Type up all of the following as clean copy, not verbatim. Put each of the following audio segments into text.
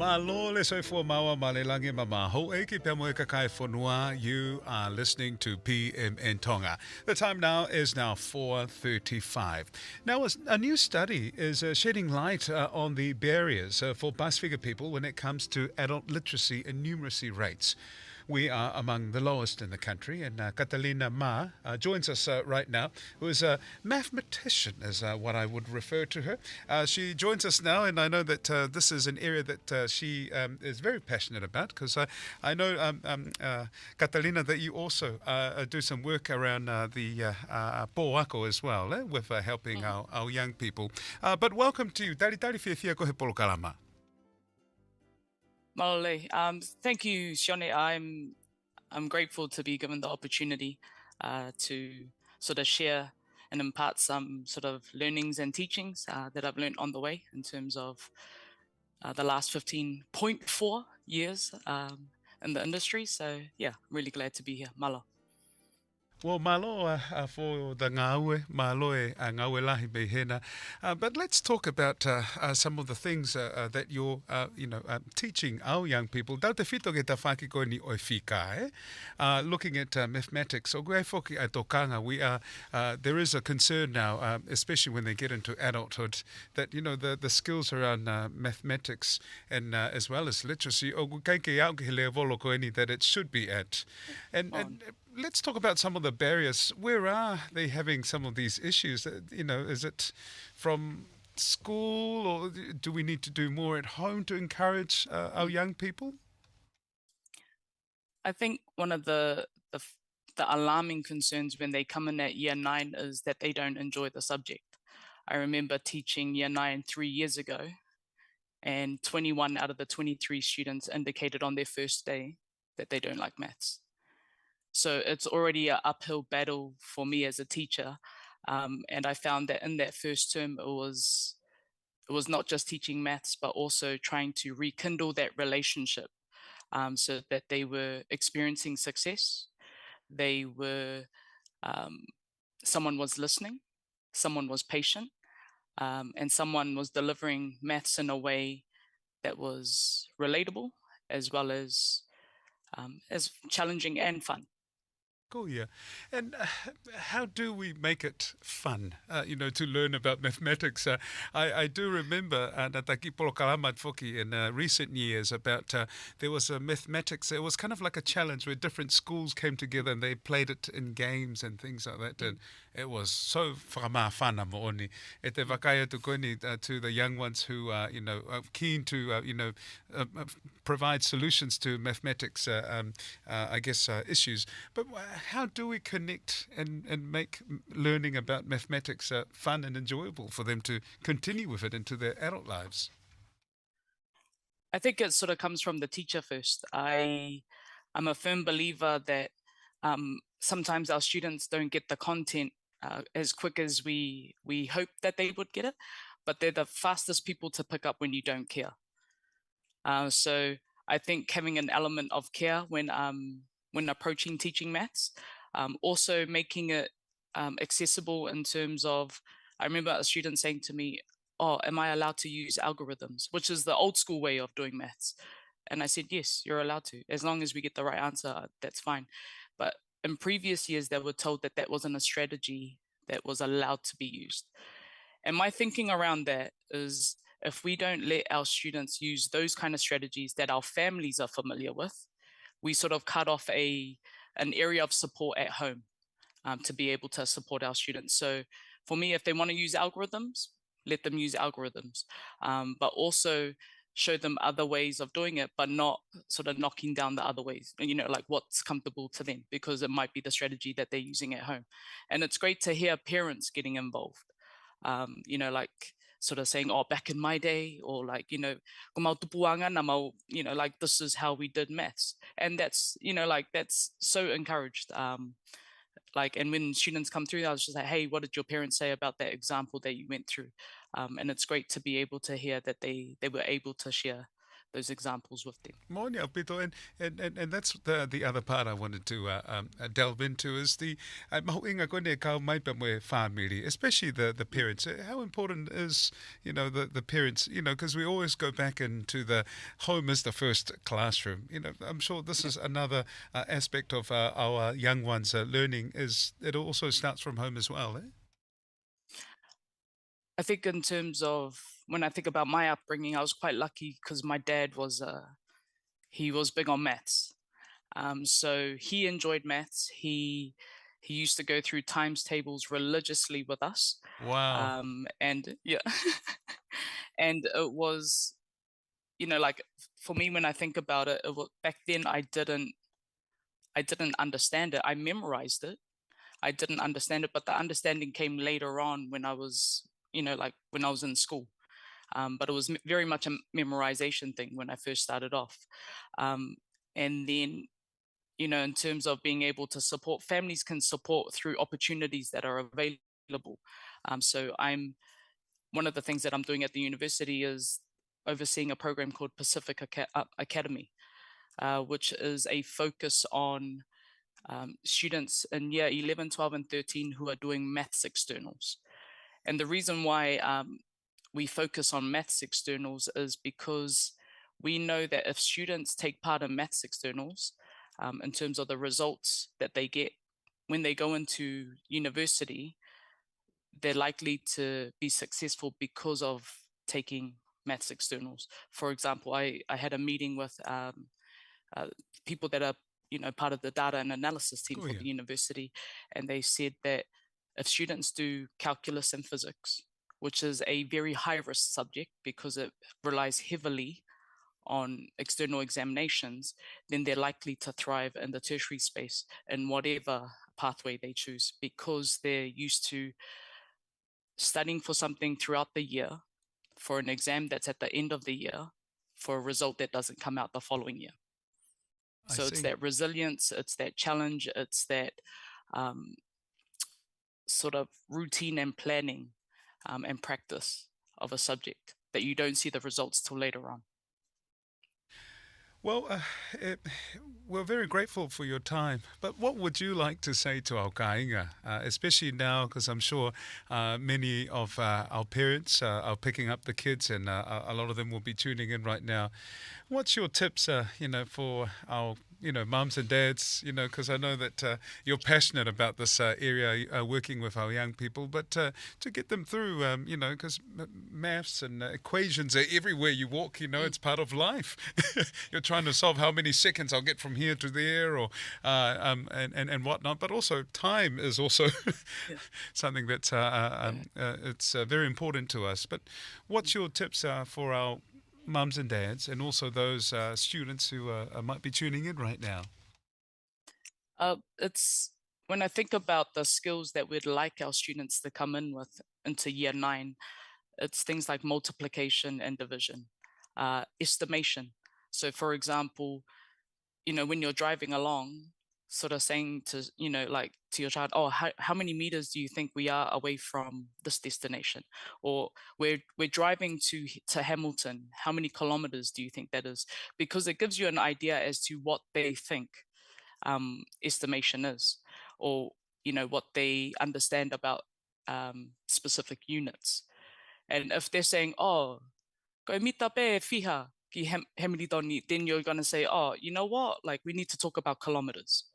Malo le soifua maua malelange mamaho e ki pemo kakai fonua. You are listening to PM Tonga. The time now is now 4:35. Now, a new study is shedding light on the barriers for Pasifika people when it comes to adult literacy and numeracy rates. We are among the lowest in the country, and Katalina joins us right now, who is a mathematician, is what I would refer to her. She joins us now, and I know that this is an area that she is very passionate about, because I know, Katalina, that you also do some work around the poako as well, with helping our young people. But welcome to you. Tari tari fia fia kohe polo kalama. Malole. Thank you, Shone. I'm grateful to be given the opportunity to sort of share and impart some sort of learnings and teachings that I've learned on the way in terms of the last 15.4 years in the industry. So yeah, really glad to be here. Malo. Well, malo for the ngaue, malo e ngaue lahi behena. But let's talk about some of the things that you're, teaching our young people. Dau te whito ke ta whaki koe ni oi whika, looking at mathematics. O gai whoki ai tokanga, there is a concern now, especially when they get into adulthood, that, the skills around mathematics and as well as literacy, o kai ke au ke le volo koe ni, that it should be at. And let's talk about some of the barriers. Where are they having some of these issues? Is it from school, or do we need to do more at home to encourage our young people? I think one of the alarming concerns when they come in at year 9 is that they don't enjoy the subject. I remember teaching year 9 3 years ago, and 21 out of the 23 students indicated on their first day that they don't like maths. So it's already an uphill battle for me as a teacher. And I found that in that first term, it was not just teaching maths, but also trying to rekindle that relationship so that they were experiencing success. They were, someone was listening, someone was patient, and someone was delivering maths in a way that was relatable as well as challenging and fun. Cool, yeah. And how do we make it fun, to learn about mathematics? I do remember Nataki Polokalamat Foki in recent years about there was a mathematics, it was kind of like a challenge where different schools came together and they played it in games and things like that. And it was so whakamaawhana mo'oni. E te whakaia tu koini to the young ones who are, keen to, provide solutions to mathematics, issues. But how do we connect and make learning about mathematics fun and enjoyable for them to continue with it into their adult lives? I think it sort of comes from the teacher first. I'm a firm believer that sometimes our students don't get the content as quick as we hope that they would get it, but they're the fastest people to pick up when you don't care. So I think having an element of care when approaching teaching maths, also making it accessible in terms of, I remember a student saying to me, "Oh, am I allowed to use algorithms?" which is the old school way of doing maths. And I said, yes, you're allowed to, as long as we get the right answer, that's fine. But in previous years, they were told that that wasn't a strategy that was allowed to be used. And my thinking around that is, if we don't let our students use those kind of strategies that our families are familiar with, we sort of cut off an area of support at home to be able to support our students. So for me, if they want to use algorithms, let them use algorithms, but also show them other ways of doing it, but not sort of knocking down the other ways, like what's comfortable to them, because it might be the strategy that they're using at home. And it's great to hear parents getting involved, like sort of saying, "Oh, back in my day," or like, "Ko mau tupuanga na mau," like, this is how we did maths. And that's, that's so encouraged. And when students come through, I was just like, "Hey, what did your parents say about that example that you went through?" And it's great to be able to hear that they were able to share those examples with them. Monia, Pito, and that's the other part I wanted to delve into is the mahuinga kone kau mai pa moe family, especially the Mm. parents. How important is the parents? Because we always go back into the home as the first classroom. I'm sure this Yeah. is another aspect of our young ones learning. Is it also starts from home as well? Eh? I think in terms of when I think about my upbringing, I was quite lucky because my dad was he was big on maths. So he enjoyed maths. He used to go through times tables religiously with us, Wow, and yeah, and it was like for me when I think about it, back then I didn't understand it. I memorized it. I didn't understand it, but the understanding came later on when I was like when I was in school. But it was very much a memorization thing when I first started off. Um, and then in terms of being able to support, families can support through opportunities that are available. So I'm one of the things that I'm doing at the university is overseeing a program called Pasifika Academy, which is a focus on students in year 11, 12, and 13 who are doing maths externals. And the reason why we focus on maths externals is because we know that if students take part in maths externals, in terms of the results that they get when they go into university, they're likely to be successful because of taking maths externals. For example, I had a meeting with uh, people that are part of the data and analysis team oh for yeah, the university, and they said that if students do calculus and physics, which is a very high risk subject because it relies heavily on external examinations, then they're likely to thrive in the tertiary space in whatever pathway they choose because they're used to studying for something throughout the year for an exam that's at the end of the year for a result that doesn't come out the following year. I So it's see. that resilience, it's that challenge, it's that um, sort of routine and planning and practice of a subject that you don't see the results till later on. Well, it, we're very grateful for your time. But what would you like to say to our kainga, especially now, because I'm sure many of our parents are picking up the kids, and a lot of them will be tuning in right now. What's your tips, for our mums and dads, because I know that you're passionate about this area, working with our young people, but to get them through, because maths and equations are everywhere you walk, Mm. it's part of life. You're trying to solve how many seconds I'll get from here to there or and whatnot, but also time is also Yeah. something that's Yeah. it's very important to us. But what's your tips for our mums and dads, and also those students who might be tuning in right now? It's when I think about the skills that we'd like our students to come in with into year 9, it's things like multiplication and division, estimation. So, for example, when you're driving along, sort of saying to, like to your child, oh, how many meters do you think we are away from this destination? Or we're driving to Hamilton. How many kilometers do you think that is? Because it gives you an idea as to what they think estimation is, or what they understand about specific units. And if they're saying, oh, go mita pe fiha ki Hamiltoni, then you're gonna say, oh, you know what? Like we need to talk about kilometers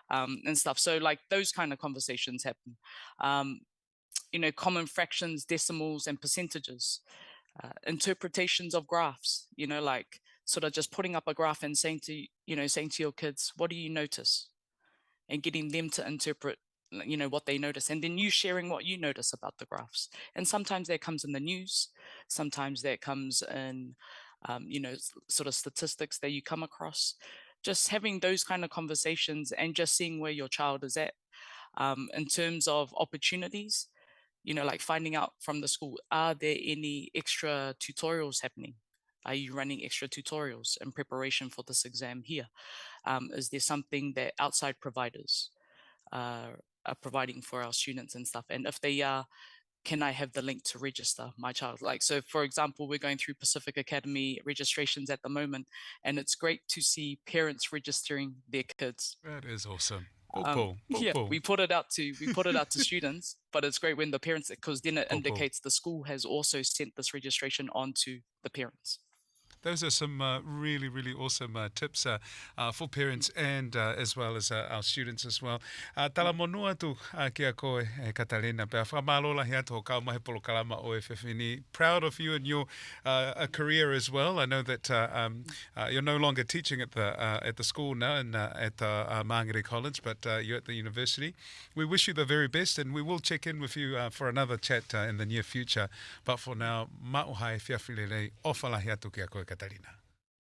and stuff. So like those kind of conversations happen. Um, common fractions, decimals, and percentages, interpretations of graphs. Like sort of just putting up a graph and saying to your kids, what do you notice? And getting them to interpret what they notice, and then you sharing what you notice about the graphs. And sometimes that comes in the news, sometimes that comes in sort of statistics that you come across. Just having those kind of conversations and just seeing where your child is at in terms of opportunities, like finding out from the school, are there any extra tutorials happening? Are you running extra tutorials in preparation for this exam here? Is there something that outside providers uh, are providing for our students and stuff? And if they are, can I have the link to register my child? Like, so for example, we're going through Pacific Academy registrations at the moment, and it's great to see parents registering their kids. That is awesome. Popo, Yeah, popo, we put it out to students, but it's great when the parents, because then it popo. indicates the school has also sent this registration on to the parents. Those are some really, really awesome tips for parents and as well as our students as well. Tala monua tu kia koe Katalina. Pea whamalola hea tō kau mahi polo kalama o e whiwhini. Proud of you and your career as well. I know that you're no longer teaching at the school now and at Māngere College, but you're at the university. We wish you the very best and we will check in with you for another chat in the near future. But for now, ma'o hai whiawhilelei o whalahi atu kia koe Katalina.